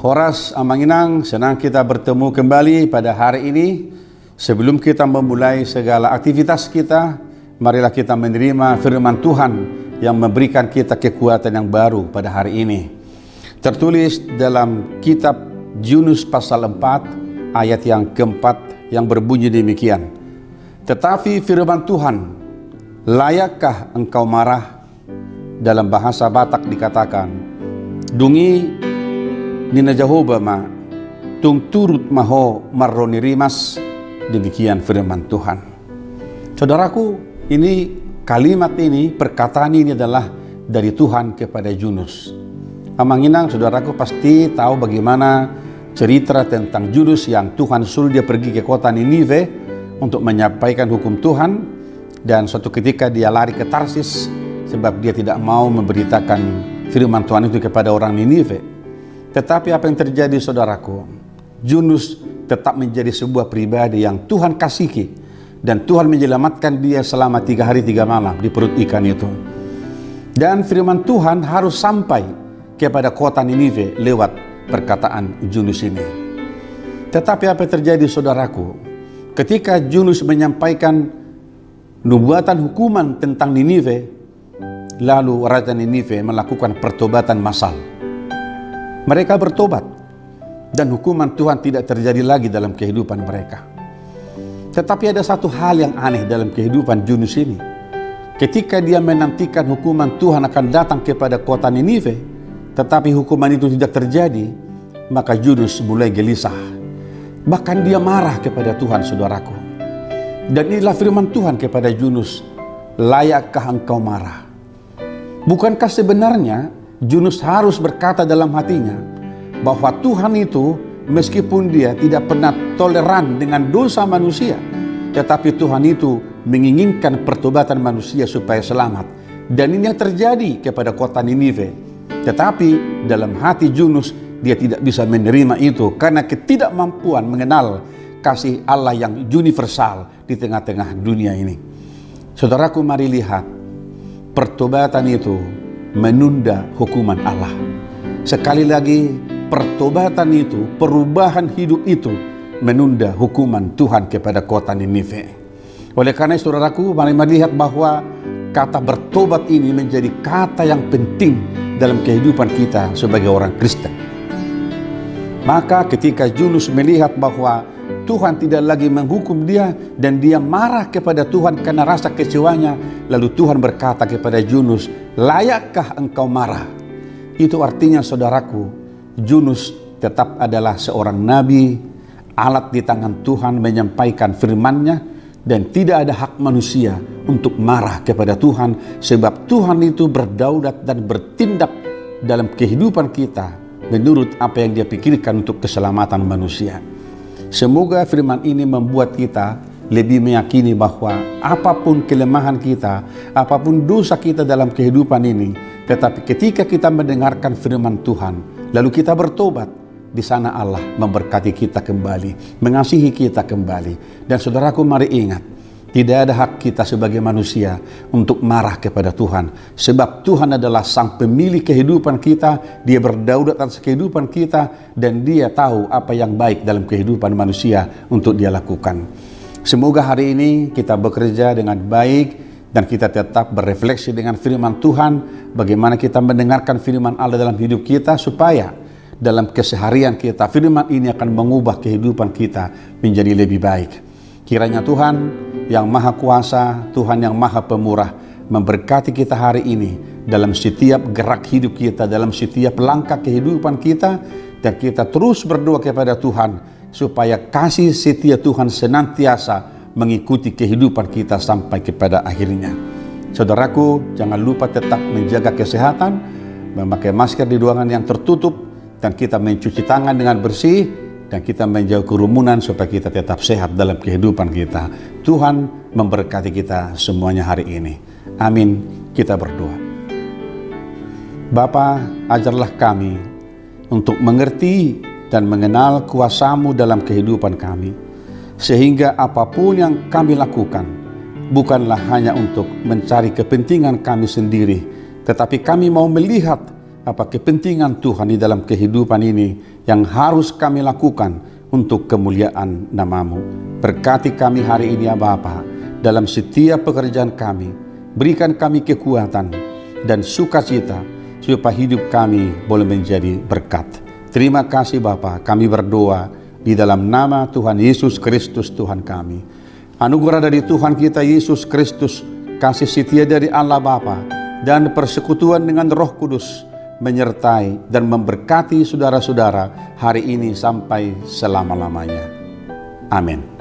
Horas Amanginang, senang kita bertemu kembali pada hari ini. Sebelum kita memulai segala aktivitas kita, marilah kita menerima firman Tuhan yang memberikan kita kekuatan yang baru pada hari ini. Tertulis dalam kitab Yunus pasal 4 ayat yang keempat yang berbunyi demikian. Tetapi firman Tuhan, layakkah engkau marah? Dalam bahasa Batak dikatakan, dungi Nina Jehovah ma tung turut maho marroni rimas. Demikian firman Tuhan. Saudaraku, ini kalimat ini, perkataan ini adalah dari Tuhan kepada Yunus. Amanginang, saudaraku pasti tahu bagaimana cerita tentang Yunus yang Tuhan suruh dia pergi ke kota Ninive untuk menyampaikan hukum Tuhan, dan suatu ketika dia lari ke Tarsis sebab dia tidak mau memberitakan firman Tuhan itu kepada orang Ninive. Tetapi apa yang terjadi, saudaraku? Yunus tetap menjadi sebuah pribadi yang Tuhan kasihi, dan Tuhan menyelamatkan dia selama 3 hari 3 malam di perut ikan itu. Dan firman Tuhan harus sampai kepada kota Ninive lewat perkataan Yunus ini. Tetapi apa yang terjadi, saudaraku? Ketika Yunus menyampaikan nubuatan hukuman tentang Ninive, lalu raja Ninive melakukan pertobatan massal. Mereka bertobat dan hukuman Tuhan tidak terjadi lagi dalam kehidupan mereka. Tetapi ada satu hal yang aneh dalam kehidupan Yunus ini. Ketika dia menantikan hukuman Tuhan akan datang kepada kota Ninive, tetapi hukuman itu tidak terjadi, maka Yunus mulai gelisah. Bahkan dia marah kepada Tuhan, saudaraku. Dan inilah firman Tuhan kepada Yunus, layakkah engkau marah? Bukankah sebenarnya Yunus harus berkata dalam hatinya bahwa Tuhan itu meskipun dia tidak pernah toleran dengan dosa manusia, tetapi Tuhan itu menginginkan pertobatan manusia supaya selamat. Dan ini yang terjadi kepada kota Ninive. Tetapi dalam hati Yunus, dia tidak bisa menerima itu karena ketidakmampuan mengenal kasih Allah yang universal di tengah-tengah dunia ini. Saudaraku, mari lihat, pertobatan itu menunda hukuman Allah. Sekali lagi, pertobatan itu, perubahan hidup itu menunda hukuman Tuhan kepada kota Ninive. Oleh karena itu, saudaraku, mari melihat bahwa kata bertobat ini menjadi kata yang penting dalam kehidupan kita sebagai orang Kristen. Maka ketika Yunus melihat bahwa Tuhan tidak lagi menghukum dia dan dia marah kepada Tuhan karena rasa kecewanya, lalu Tuhan berkata kepada Yunus, layakkah engkau marah? Itu artinya, saudaraku, Yunus tetap adalah seorang nabi, alat di tangan Tuhan menyampaikan firman-Nya, dan tidak ada hak manusia untuk marah kepada Tuhan, sebab Tuhan itu berdaulat dan bertindak dalam kehidupan kita menurut apa yang dia pikirkan untuk keselamatan manusia. Semoga firman ini membuat kita lebih meyakini bahwa apapun kelemahan kita, apapun dosa kita dalam kehidupan ini, tetapi ketika kita mendengarkan firman Tuhan, lalu kita bertobat, di sana Allah memberkati kita kembali, mengasihi kita kembali. Dan saudaraku, mari ingat, tidak ada hak kita sebagai manusia untuk marah kepada Tuhan. Sebab Tuhan adalah sang pemilik kehidupan kita. Dia berdaulat atas kehidupan kita. Dan dia tahu apa yang baik dalam kehidupan manusia untuk dia lakukan. Semoga hari ini kita bekerja dengan baik. Dan kita tetap berefleksi dengan firman Tuhan. Bagaimana kita mendengarkan firman Allah dalam hidup kita. Supaya dalam keseharian kita, firman ini akan mengubah kehidupan kita menjadi lebih baik. Kiranya Tuhan yang Maha Kuasa, Tuhan yang Maha Pemurah, memberkati kita hari ini dalam setiap gerak hidup kita, dalam setiap langkah kehidupan kita, dan kita terus berdoa kepada Tuhan supaya kasih setia Tuhan senantiasa mengikuti kehidupan kita sampai kepada akhirnya. Saudaraku, jangan lupa tetap menjaga kesehatan, memakai masker di ruangan yang tertutup, dan kita mencuci tangan dengan bersih, dan kita menjauh kerumunan supaya kita tetap sehat dalam kehidupan kita. Tuhan memberkati kita semuanya hari ini. Amin. Kita berdoa. Bapa, ajarlah kami untuk mengerti dan mengenal kuasa-Mu dalam kehidupan kami, sehingga apapun yang kami lakukan bukanlah hanya untuk mencari kepentingan kami sendiri, tetapi kami mau melihat apa kepentingan Tuhan di dalam kehidupan ini yang harus kami lakukan untuk kemuliaan nama-Mu. Berkati kami hari ini ya Bapa, dalam setiap pekerjaan kami. Berikan kami kekuatan dan sukacita supaya hidup kami boleh menjadi berkat. Terima kasih Bapa, kami berdoa di dalam nama Tuhan Yesus Kristus Tuhan kami. Anugerah dari Tuhan kita Yesus Kristus, kasih setia dari Allah Bapa, dan persekutuan dengan Roh Kudus menyertai dan memberkati saudara-saudara hari ini sampai selama-lamanya. Amin.